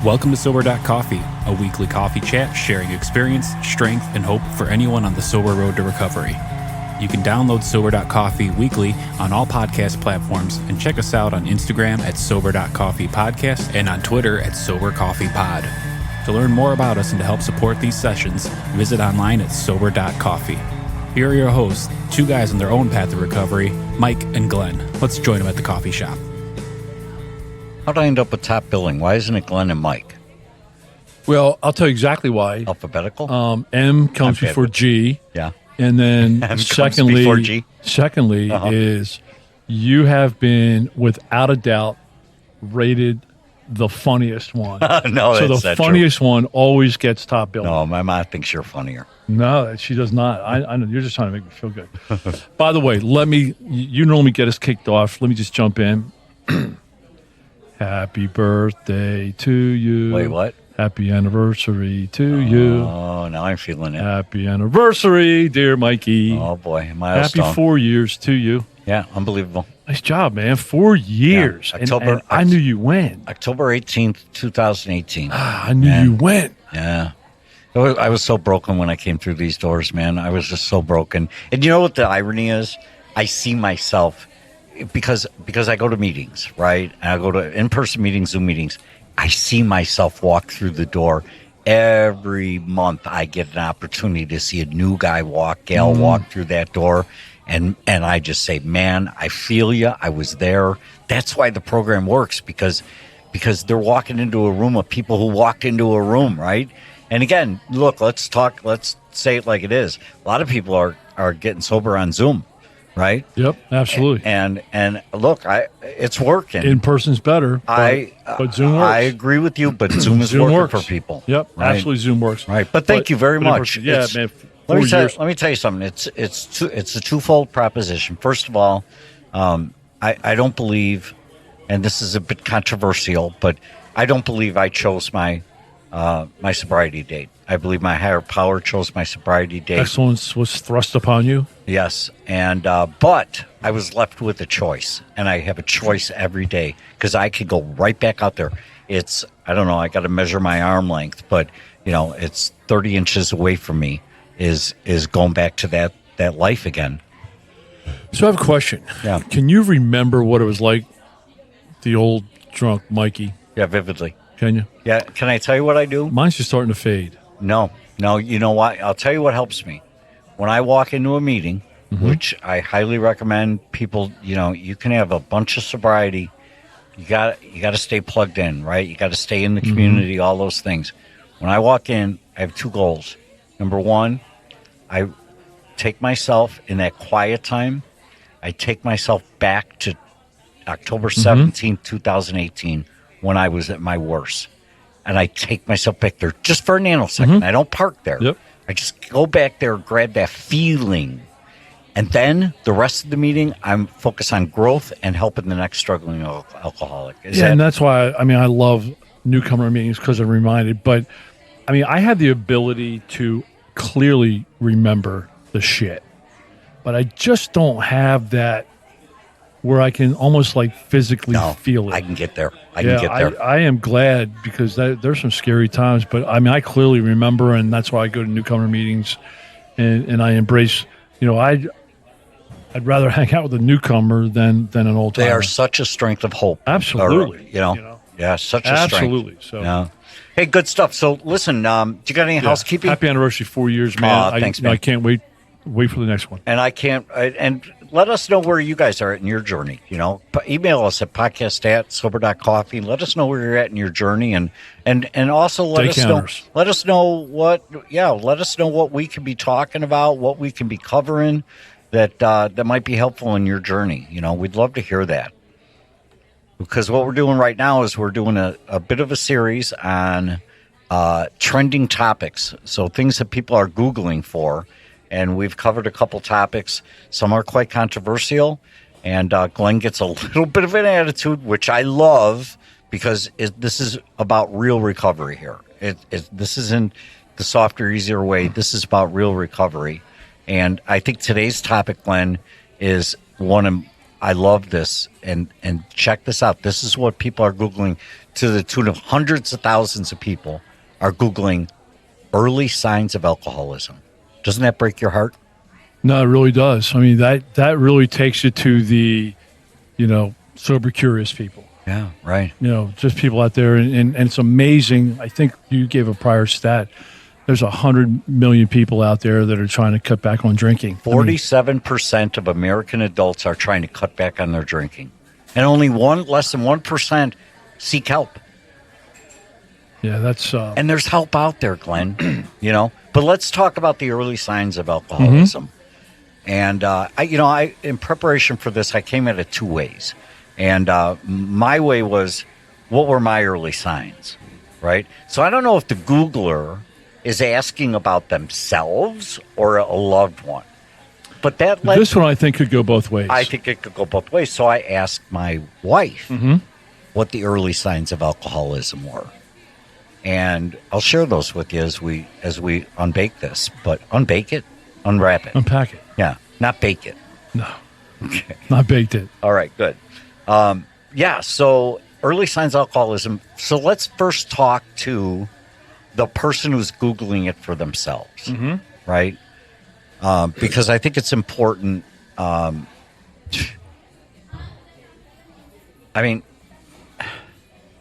Welcome to Sober.Coffee, a weekly coffee chat sharing experience, strength, and hope for anyone on the sober road to recovery. You can download Sober.Coffee weekly on all podcast platforms and check us out on Instagram at Sober.Coffee Podcast and on Twitter at Sober.Coffee Pod. To learn more about us and to help support these sessions, visit online at Sober.Coffee. Here are your hosts, two guys on their own path to recovery, Mike and Glenn. Let's join them at the coffee shop. How'd I end up with top billing? Why isn't it Glenn and Mike? Well, I'll tell you exactly why. Alphabetical? M comes before G. Yeah. And then M comes before G. Secondly is you have been, without a doubt, rated the funniest one. No, so that's the funniest one always gets top billing. No, my mom thinks you're funnier. No, she does not. I know. You're just trying to make me feel good. By the way, you normally get us kicked off. Let me just jump in. Happy birthday to you. Wait, what? Happy anniversary to you. Oh, now I'm feeling it. Happy anniversary, dear Mikey. Oh, boy. Milestone. Happy 4 years to you. Yeah, unbelievable. Nice job, man. 4 years. Yeah. And I knew you went. October 18th, 2018. I knew you went. Yeah. I was so broken when I came through these doors, man. I was just so broken. And you know what the irony is? I see myself, because I go to meetings, right? And I go to in-person meetings, Zoom meetings. I see myself walk through the door. Every month I get an opportunity to see a new guy walk through that door. And I just say, man, I feel you. I was there. That's why the program works, because they're walking into a room of people who walked into a room, right? And again, look, let's say it like it is. A lot of people are getting sober on Zoom, right? Yep, absolutely. And look, it's working. In person's better, but Zoom works. I agree with you, but Zoom is working for people. Yep, right? Absolutely, Zoom works. Right, but thank you very much. Yeah, man. Let me tell you something. It's a twofold proposition. First of all, I don't believe, and this is a bit controversial, but I don't believe I chose my sobriety date. I believe my higher power chose my sobriety date. Excellence was thrust upon you. Yes, and but I was left with a choice, and I have a choice every day because I could go right back out there. I don't know, I got to measure my arm length, but it's 30 inches away from me. Is going back to that life again. So I have a question. Yeah. Can you remember what it was like, the old drunk Mikey? Yeah, vividly. Can you? Yeah. Can I tell you what I do? Mine's just starting to fade. No. You know what? I'll tell you what helps me. When I walk into a meeting, which I highly recommend people, you can have a bunch of sobriety. You got to stay plugged in, right? You got to stay in the community, all those things. When I walk in, I have two goals. Number one, I take myself in that quiet time. I take myself back to October 17th, 2018, when I was at my worst. And I take myself back there just for a nanosecond. I don't park there. Yep. I just go back there, grab that feeling. And then the rest of the meeting, I'm focused on growth and helping the next struggling alcoholic. And that's why, I love newcomer meetings, because I'm reminded. But, I had the ability to clearly remember the shit. But I just don't have that where I can almost physically feel it. I can get there. I am glad, because there's some scary times. But, I clearly remember, and that's why I go to newcomer meetings and I embrace, I'd rather hang out with a newcomer than an old timer. They are such a strength of hope. Absolutely. Yeah, such a strength. Absolutely. So, yeah. Hey, good stuff. So, listen, do you got any housekeeping? Happy anniversary, 4 years, man. Thanks, man. I can't wait for the next one. And and let us know where you guys are at in your journey. Email us at podcast@sober.coffee. Let us know where you're at in your journey, and also let us know what we can be talking about, what we can be covering that might be helpful in your journey. We'd love to hear that. Because what we're doing right now is we're doing a bit of a series on trending topics. So things that people are Googling for. And we've covered a couple topics. Some are quite controversial. And Glenn gets a little bit of an attitude, which I love, because this is about real recovery here. This isn't the softer, easier way. This is about real recovery. And I think today's topic, Glenn, is one I love this, and check this out. This is what people are Googling, to the tune of hundreds of thousands of people are Googling early signs of alcoholism. Doesn't that break your heart? No, it really does. I mean, that really takes you to the, sober curious people. Yeah, right. Just people out there, and it's amazing. I think you gave a prior stat. There's 100 million people out there that are trying to cut back on drinking. 47% of American adults are trying to cut back on their drinking, and only less than 1% seek help. Yeah, that's and there's help out there, Glenn. But let's talk about the early signs of alcoholism. And I in preparation for this, I came at it two ways, and my way was, what were my early signs, right? So I don't know if the Googler is asking about themselves or a loved one. But this one I think could go both ways. I think it could go both ways. So I asked my wife what the early signs of alcoholism were. And I'll share those with you as we unbake this. But unbake it, unwrap it. Unpack it. Yeah, not bake it. No. Okay. Not baked it. All right, good. So early signs of alcoholism. So let's first talk to the person who's Googling it for themselves, right? Because I think it's important.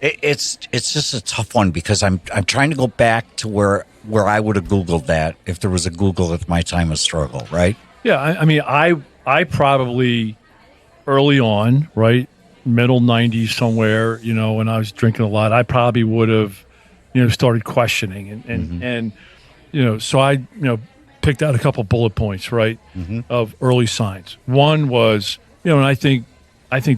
It's just a tough one, because I'm trying to go back to where I would have Googled that if there was a Google at my time of struggle, right? Yeah, I probably early on, right, middle 90s somewhere, when I was drinking a lot, I probably would have started questioning and so I, picked out a couple bullet points, right, of early signs. One was, and I think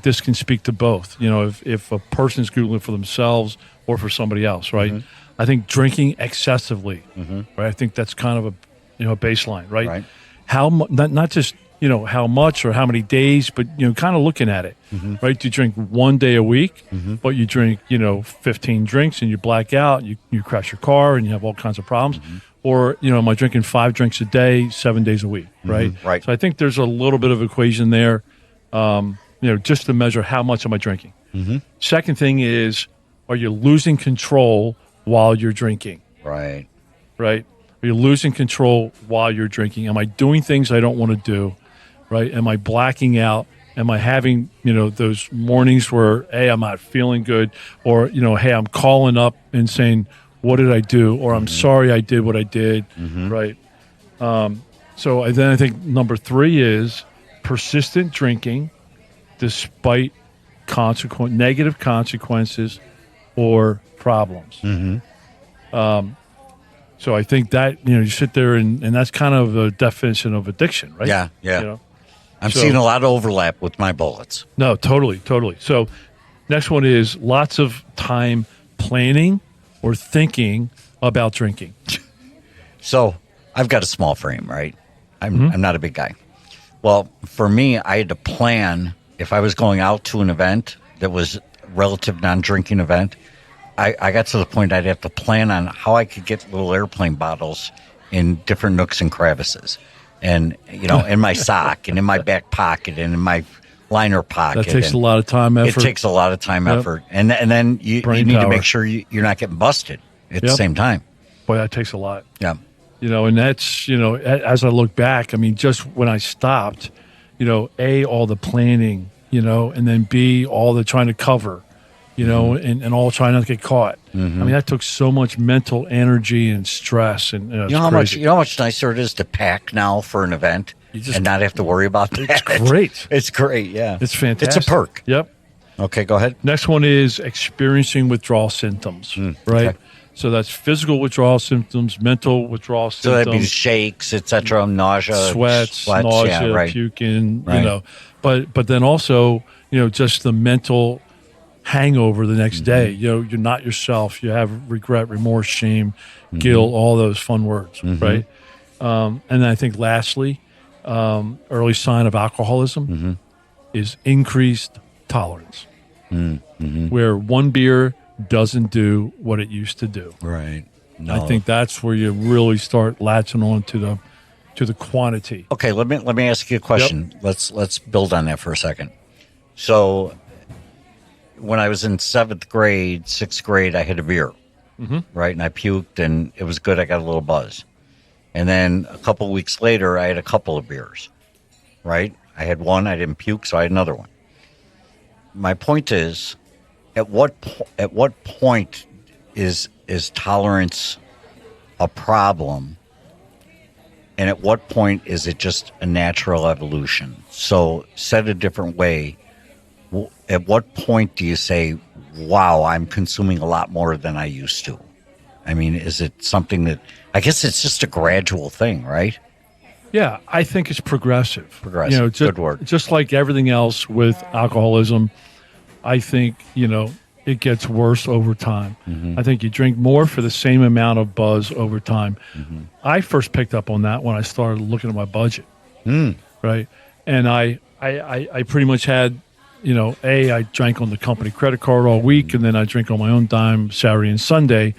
this can speak to both, if a person's Googling for themselves or for somebody else, right? I think drinking excessively, right? I think that's kind of a baseline, right? Right. How not just, how much or how many days, but, kind of looking at it, right? Do you drink one day a week, but you drink, 15 drinks and you black out, you crash your car and you have all kinds of problems? Or, am I drinking 5 drinks a day, 7 days a week, right? Right. So I think there's a little bit of equation there, just to measure how much am I drinking. Second thing is, are you losing control while you're drinking? Right. Right? Are you losing control while you're drinking? Am I doing things I don't want to do? Right? Am I blacking out? Am I having, those mornings where, hey, I'm not feeling good, or, hey, I'm calling up and saying, what did I do? Or I'm sorry I did what I did, right? So then I think number 3 is persistent drinking despite negative consequences or problems. So I think that, you sit there and that's kind of a definition of addiction, right? Yeah. I'm seeing a lot of overlap with my bullets. No, totally. So next one is lots of time planning or thinking about drinking. So I've got a small frame, right? I'm not a big guy. Well, for me, I had to plan. If I was going out to an event that was relative non-drinking event, I got to the point I'd have to plan on how I could get little airplane bottles in different nooks and crevices. And, in my sock and in my back pocket and in my liner pocket. That takes a lot of time, effort. It takes a lot of time, effort. And then you need to make sure you're not getting busted at the same time. Boy, that takes a lot. Yeah. And that's, as I look back, just when I stopped, A, all the planning, and then B, all the trying to cover, and all trying not to get caught. That took so much mental energy and stress. And how much nicer it is to pack now for an event and not have to worry about that. It's great. It's great, yeah. It's fantastic. It's a perk. Yep. Okay, go ahead. Next one is experiencing withdrawal symptoms, right? Okay. So that's physical withdrawal symptoms, mental withdrawal symptoms. So that'd be shakes, etc., nausea, sweats, nausea, right. puking, But then also, just the mental hangover the next day. You're not yourself. You have regret, remorse, shame, guilt, all those fun words, right? And then I think lastly, early sign of alcoholism is increased tolerance, where one beer doesn't do what it used to do. Right. No. I think that's where you really start latching on to the quantity. Okay, let me ask you a question. Yep. Let's build on that for a second. So when I was in 7th grade, 6th grade, I had a beer, right? And I puked, and it was good. I got a little buzz. And then a couple of weeks later, I had a couple of beers, right? I had one, I didn't puke, so I had another one. My point is, at what point is tolerance a problem? And at what point is it just a natural evolution? So said a different way, at what point do you say, wow, I'm consuming a lot more than I used to? I mean, is it something that, I guess it's just a gradual thing, right? Yeah, I think it's progressive. Progressive, good word. Just like everything else with alcoholism, I think, it gets worse over time. I think you drink more for the same amount of buzz over time. I first picked up on that when I started looking at my budget, right? And I pretty much had, I drank on the company credit card all week, and then I drink on my own dime Saturday and Sunday.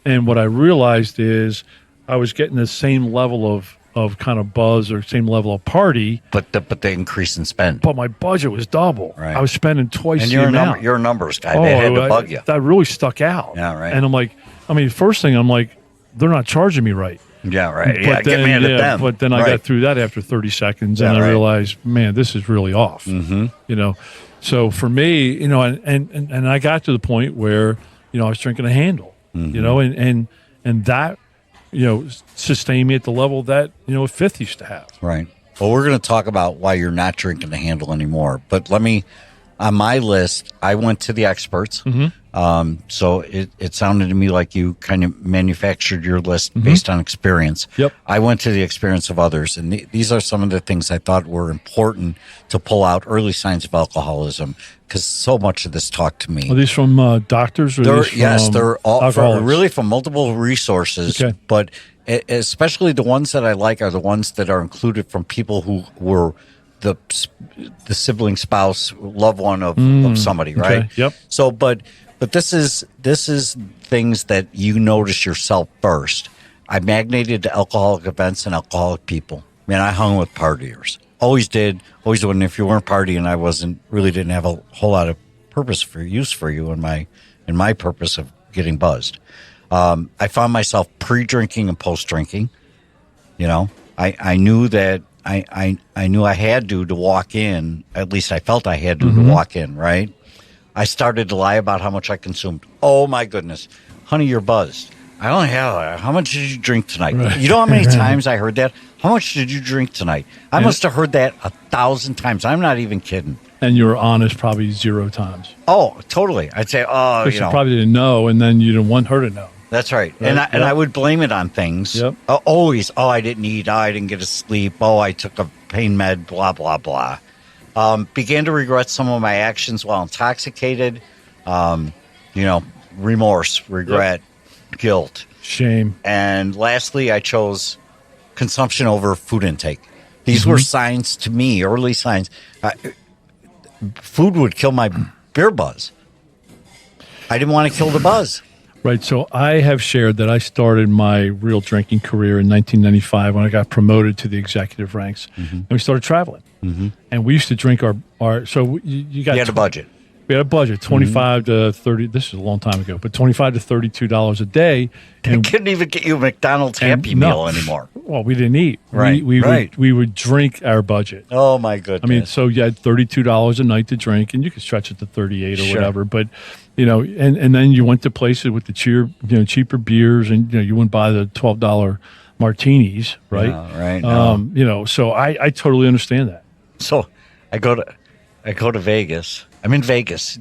And what I realized is I was getting the same level of kind of buzz or same level of party. But the increase in spend. But my budget was double. Right. I was spending twice and the amount. You're a numbers guy. That had to bug you. That really stuck out. Yeah, right. And I'm like, first thing I'm like, they're not charging me right. Yeah, right. But yeah, then, get mad at them. But then I got through that after 30 seconds, and I realized, man, this is really off. So for me, and I got to the point where, I was drinking a handle, and that, sustain me at the level that, a fifth used to have. Right. Well, we're going to talk about why you're not drinking the handle anymore. But on my list, I went to the experts. So it sounded to me like you kind of manufactured your list based on experience. Yep. I went to the experience of others. And these are some of the things I thought were important to pull out early signs of alcoholism, because so much of this talked to me. Are these from doctors? Or They're all really from multiple resources. Okay. But especially the ones that I like are the ones that are included from people who were the sibling, spouse, loved one of somebody, right? Okay. Yep. So, but this is things that you notice yourself first. I magnated to alcoholic events and alcoholic people. Man, I hung with partiers. Always did. Always would. And if you weren't partying, I didn't have a whole lot of use for you in my purpose of getting buzzed. I found myself pre-drinking and post-drinking. I knew that I knew I had to walk in. At least I felt I had to walk in, right? I started to lie about how much I consumed. Oh, my goodness. Honey, you're buzzed. I only have, how much did you drink tonight? Right. You know how many times I heard that? How much did you drink tonight? I must have heard that 1,000 times. I'm not even kidding. And you were honest probably 0 times. Oh, totally. I'd say, you probably didn't know, and then you didn't want her to know. That's right. And I would blame it on things. Yep. Always. Oh, I didn't eat. Oh, I didn't get to sleep. Oh, I took a pain med, blah, blah, blah. Began to regret some of my actions while intoxicated. Remorse, regret, guilt. Shame. And lastly, I chose consumption over food intake. These were signs to me, early signs. Food would kill my beer buzz. I didn't want to kill the buzz. Right. So I have shared that I started my real drinking career in 1995 when I got promoted to the executive ranks, and we started traveling. And we used to drink our so you got... You had a budget. We had a budget, 25 to 30. This is a long time ago, but $25 to $32 a day. They couldn't even get you a McDonald's Happy Meal anymore. Well, we didn't eat. Right. We would drink our budget. Oh my goodness. I mean, so you had $32 a night to drink, and you could stretch it to 38 or whatever. But and then you went to places with the cheaper beers, and you wouldn't buy the $12 martinis, right? Right. So I totally understand that. So I go to Vegas. I'm in Vegas.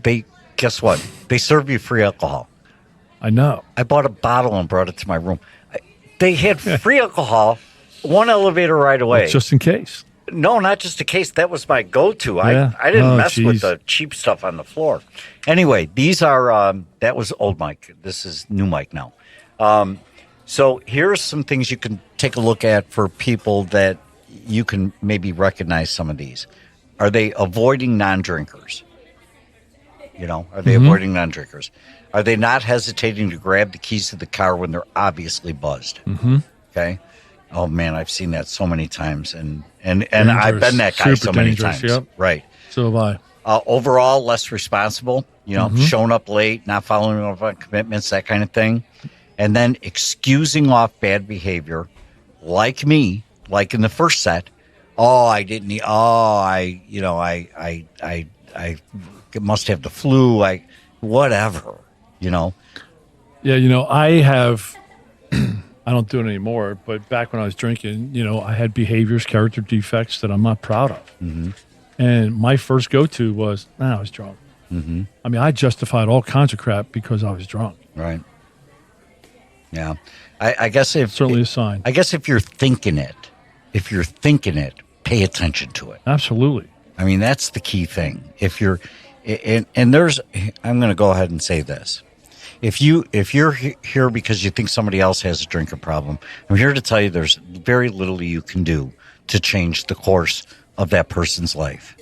Guess what? They serve you free alcohol. I know. I bought a bottle and brought it to my room. They had free alcohol, one elevator ride away. Well, just in case. No, not just in case. That was my go-to. I didn't mess with the cheap stuff on the floor. Anyway, these are, that was old Mike. This is new Mike now. So here's some things you can take a look at for people that you can maybe recognize some of these. Are they avoiding non-drinkers? Are they avoiding non-drinkers? Are they not hesitating to grab the keys to the car when they're obviously buzzed? Okay. Oh man, I've seen that so many times, and I've been that guy so many times. Yep. Right. So have Overall, less responsible, showing up late, not following up on commitments, that kind of thing. And then excusing off bad behavior, like me, like in the first set. I must have the flu. Whatever. Yeah, I have, I don't do it anymore, but back when I was drinking, I had behaviors, character defects that I'm not proud of. Mm-hmm. And my first go-to was, I was drunk. Mm-hmm. I mean, I justified all kinds of crap because I was drunk. Right. Yeah. I guess certainly a sign. I guess if you're thinking it, pay attention to it. Absolutely. I mean, that's the key thing. If you're, I'm going to go ahead and say this. If you're here because you think somebody else has a drinking problem, I'm here to tell you there's very little you can do to change the course of that person's life.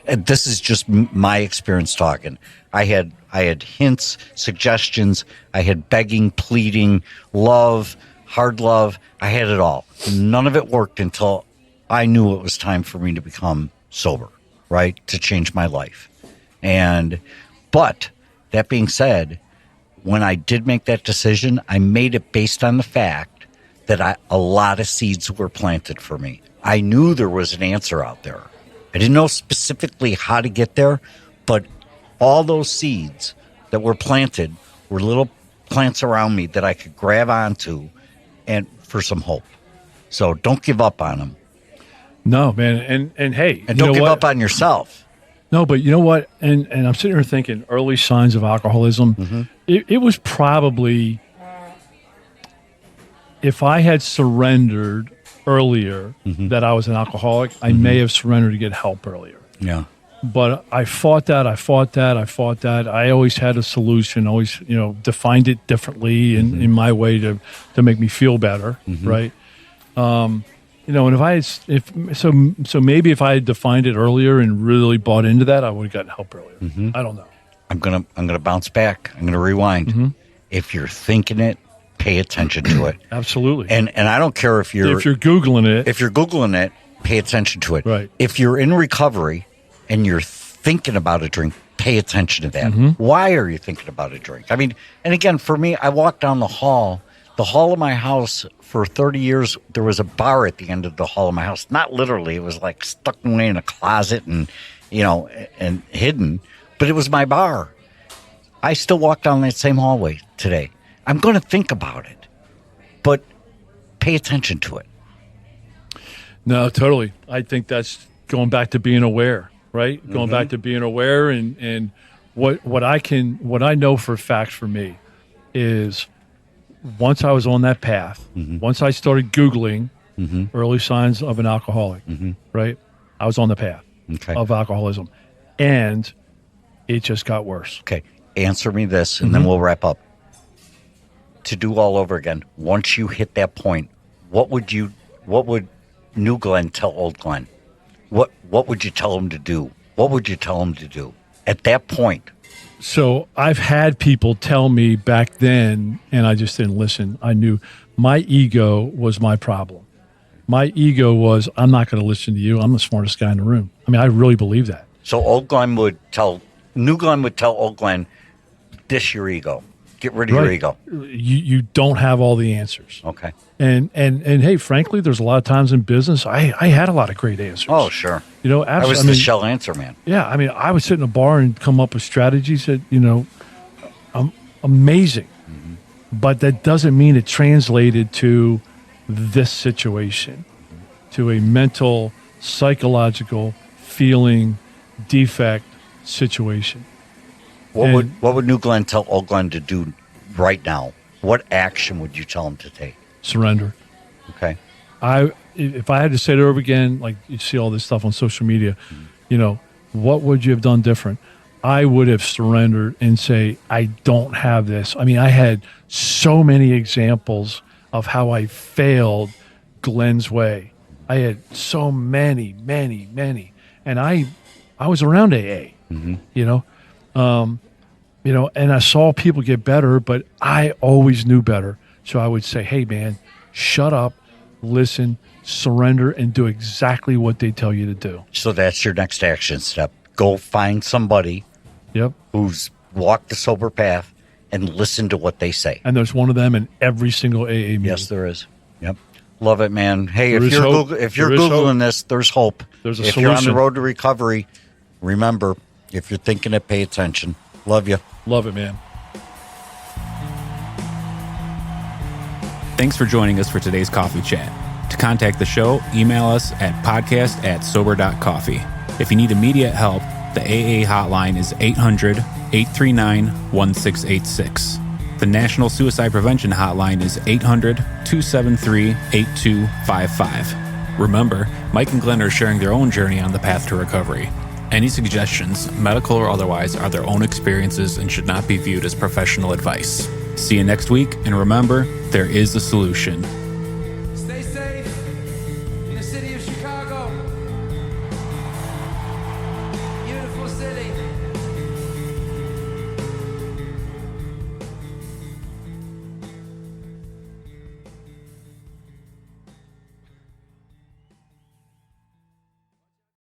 This is just my experience talking. I had hints, suggestions. I had begging, pleading, love, hard love. I had it all. None of it worked until I knew it was time for me to become sober, right? To change my life. But that being said, when I did make that decision, I made it based on the fact that a lot of seeds were planted for me. I knew there was an answer out there. I didn't know specifically how to get there, but all those seeds that were planted were little plants around me that I could grab onto and for some hope. So don't give up on them. No, man. And hey. And don't give up on yourself. No, but you know what? And I'm sitting here thinking early signs of alcoholism. Mm-hmm. It was probably, if I had surrendered earlier that I was an alcoholic, I may have surrendered to get help earlier. Yeah. But I fought that. I always had a solution, always, defined it differently in my way to make me feel better, right? And so maybe if I had defined it earlier and really bought into that, I would have gotten help earlier. I don't know. I'm gonna bounce back. I'm gonna rewind. If you're thinking it, pay attention to it. Absolutely. And I don't care if you're Googling it. If you're Googling it, pay attention to it. Right. If you're in recovery and you're thinking about a drink, pay attention to that. Why are you thinking about a drink? I mean, and again, for me, I walked down the hall of my house for 30 years. There was a bar at the end of the hall of my house. Not literally. It was like stuck away in a closet and hidden, but it was my bar. I still walk down that same hallway today. I'm going to think about it, but pay attention to it. No, totally. I think that's going back to being aware, right? Going back to being aware and what I know for a fact for me is once I was on that path, once I started Googling early signs of an alcoholic, right? I was on the path of alcoholism, and it just got worse. Okay. Answer me this, and then we'll wrap up. To do all over again, once you hit that point, what would new Glenn tell old Glenn? What would you tell him to do? What would you tell him to do at that point? So I've had people tell me back then, and I just didn't listen. I knew my ego was my problem. My ego was, I'm not going to listen to you. I'm the smartest guy in the room. I mean, I really believe that. So new Glenn would tell old Glenn, dish your ego. Get rid of your ego. You don't have all the answers. Okay. And hey, frankly, there's a lot of times in business, I had a lot of great answers. Oh, sure. Absolutely. I was the shell answer man. Yeah. I mean, I would sit in a bar and come up with strategies that, amazing. But that doesn't mean it translated to this situation, to a mental, psychological, feeling defect situation. What would new Glenn tell old Glenn to do right now? What action would you tell him to take? Surrender. Okay. If I had to say it over again, like you see all this stuff on social media, what would you have done different? I would have surrendered and say, I don't have this. I mean, I had so many examples of how I failed Glenn's way. I had so many. And I was around AA, and I saw people get better, but I always knew better. So I would say, hey, man, shut up, listen, surrender, and do exactly what they tell you to do. So that's your next action step. go find somebody Yep. who's walked the sober path and listen to what they say. And there's one of them in every single AA meeting. Yes, there is. Yep. Love it, man. Hey, There if is you're hope. if you're There is Googling hope. this, there's hope. There's a if you're on the solution. road to recovery, remember, if you're thinking it, pay attention. Love you. Love it, man. Thanks for joining us for today's coffee chat. To contact the show, email us at podcast@sober.coffee. If you need immediate help, the AA hotline is 800-839-1686. The National Suicide Prevention Hotline is 800-273-8255. Remember, Mike and Glenn are sharing their own journey on the path to recovery. Any suggestions, medical or otherwise, are their own experiences and should not be viewed as professional advice. See you next week, and remember, there is a solution.